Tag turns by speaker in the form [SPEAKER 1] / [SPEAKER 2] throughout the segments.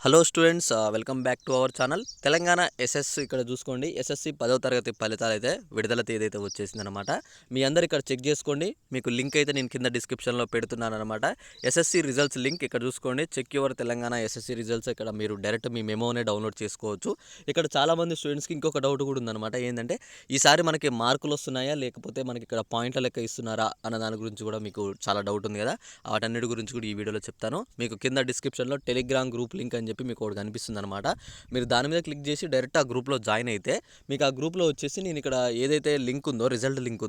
[SPEAKER 1] Hello students, welcome back to our channel. Telangana SSC ఇక్కడ చూసుకోండి. SSC 10వ తరగతి ఫలితాలు అయితే విడుదల తేదీ అయితే వచ్చేసిందనమాట. మీ అందరు ఇక్కడ చెక్ చేసుకోండి. మీకు లింక్ అయితే నేను కింద డిస్క్రిప్షన్లో పెడుతున్నాను అనమాట. ఎస్ఎస్సి రిజల్ట్స్ లింక్ ఇక్కడ చూసుకోండి. Check your Telangana SSC results. ఇక్కడ మీరు డైరెక్ట్ మీ మెమోనే డౌన్లోడ్ చేసుకోవచ్చు. ఇక్కడ చాలామంది స్టూడెంట్స్కి ఇంకొక డౌట్ కూడా ఉందన్నమాట. ఏంటంటే ఈసారి మనకి మార్కులు వస్తున్నాయా లేకపోతే మనకి ఇక్కడ పాయింట్ల లెక్క ఇస్తున్నారా అన్న దాని గురించి కూడా మీకు చాలా డౌట్ ఉంది కదా. వాటన్నిటి గురించి కూడా ఈ వీడియోలో చెప్తాను. మీకు కింద డిస్క్రిప్షన్లో టెలిగ్రామ్ గ్రూప్ లింక్ అని చెప్పి మీకు ఒకటి కనిపిస్తుంది అనమాట. మీరు దాని మీద క్లిక్ చేసి డైరెక్ట్ ఆ గ్రూప్లో జాయిన్ అయితే మీకు ఆ గ్రూప్లో వచ్చేసి నేను ఇక్కడ ఏదైతే లింక్ ఉందో రిజల్ట్ లింక్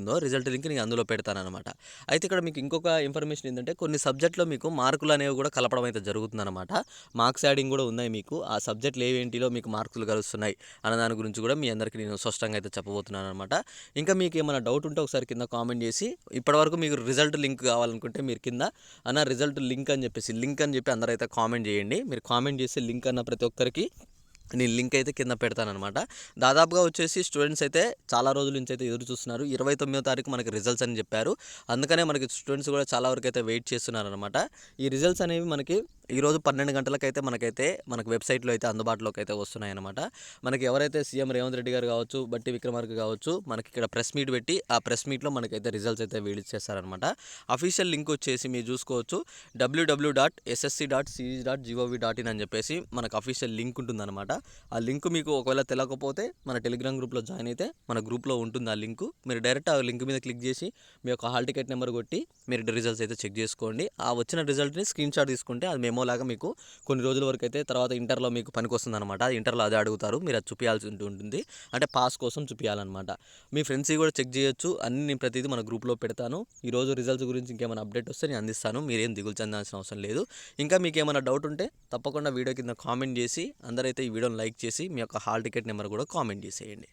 [SPEAKER 1] నేను అందులో పెడతాను అనమాట. అయితే ఇక్కడ మీకు ఇంకొక ఇన్ఫర్మేషన్ ఏంటంటే కొన్ని సబ్జెక్ట్లో మీకు మార్కులు అనేవి కూడా కలపడం అయితే జరుగుతుందన్నమాట. మార్క్స్ యాడింగ్ కూడా ఉన్నాయి. మీకు ఆ సబ్జెక్టులు ఏవేంటిలో మీకు మార్కులు కలుస్తున్నాయి అన్న దాని గురించి కూడా మీ అందరికీ నేను స్పష్టంగా అయితే చెప్పబోతున్నాను అనమాట. ఇంకా మీకు ఏమైనా డౌట్ ఉంటే ఒకసారి కింద కామెంట్ చేసి, ఇప్పటివరకు మీకు రిజల్ట్ లింక్ కావాలనుకుంటే మీరు కింద రిజల్ట్ లింక్ అని చెప్పి అందరూ అయితే కామెంట్ చేయండి. మీరు కామెంట్ చేసి లింక్ అన్న ప్రతి ఒక్కరికి నేను లింక్ అయితే కింద పెడతానమాట. దాదాపుగా వచ్చేసి స్టూడెంట్స్ అయితే చాలా రోజుల నుంచి అయితే ఎదురు చూస్తున్నారు. 29వ తారీఖు మనకి రిజల్ట్స్ అని చెప్పారు. అందుకనే మనకి స్టూడెంట్స్ కూడా చాలా వరకు అయితే వెయిట్ చేస్తున్నారనమాట. ఈ రిజల్ట్స్ అనేవి మనకి ఈరోజు 12 గంటలకైతే మనకి వెబ్సైట్లో అయితే అందుబాటులోకి అయితే వస్తున్నాయన్నమాట. మనకి ఎవరైతే సీఎం రేవంత్ రెడ్డి గారు కావచ్చు, బట్టి విక్రమార్క కావచ్చు, మనకి ఇక్కడ ప్రెస్ మీట్ పెట్టి ఆ ప్రెస్ మీట్లో మనకైతే రిజల్ట్స్ అయితే రిలీజ్ చేస్తారనమాట. అఫీషియల్ లింక్ వచ్చేసి మీరు చూసుకోవచ్చు www.ssc.cg.gov.in అని చెప్పేసి మనకు అఫీషియల్ లింక్ ఉంటుందన్నమాట. ఆ లింక్ మీకు ఒకవేళ తెలియకపోతే మన టెలిగ్రామ్ గ్రూప్లో జాయిన్ అయితే మన గ్రూప్లో ఉంటుంది ఆ లింక్. మీరు డైరెక్ట్ ఆ లింక్ మీద క్లిక్ చేసి మీ యొక్క హాల్ టికెట్ నెంబర్ కొట్టి మీరు రిజల్ట్స్ అయితే చెక్ చేసుకోండి. ఆ వచ్చిన రిజల్ట్ని స్క్రీన్ షాట్ తీసుకుంటే అది మెమోలాగా మీకు కొన్ని రోజుల వరకు అయితే తర్వాత ఇంటర్లో మీకు పనికి వస్తుంది అనమాట. ఇంటర్లో అదే అడుగుతారు, మీరు అది చూపించాల్సి ఉంటుంది. అంటే పాస్ కోసం చూపించాలన్నమాట. మీ ఫ్రెండ్స్ కూడా చెక్ చేయొచ్చు. నేను ప్రతిదీ మన గ్రూప్లో పెడతాను. ఈరోజు రిజల్ట్స్ గురించి ఇంకేమైనా అప్డేట్ వస్తే నేను అందిస్తాను. మీరేం దిగులు చెందాల్సిన అవసరం లేదు. ఇంకా మీకు ఏమైనా డౌట్ ఉంటే తప్పకుండా వీడియో కింద కామెంట్ చేసి అందరైతే ఈ వీడియోని లైక్ చేసి మీ యొక్క హాల్ టికెట్ నెంబర్ కూడా కామెంట్ చేసేయండి.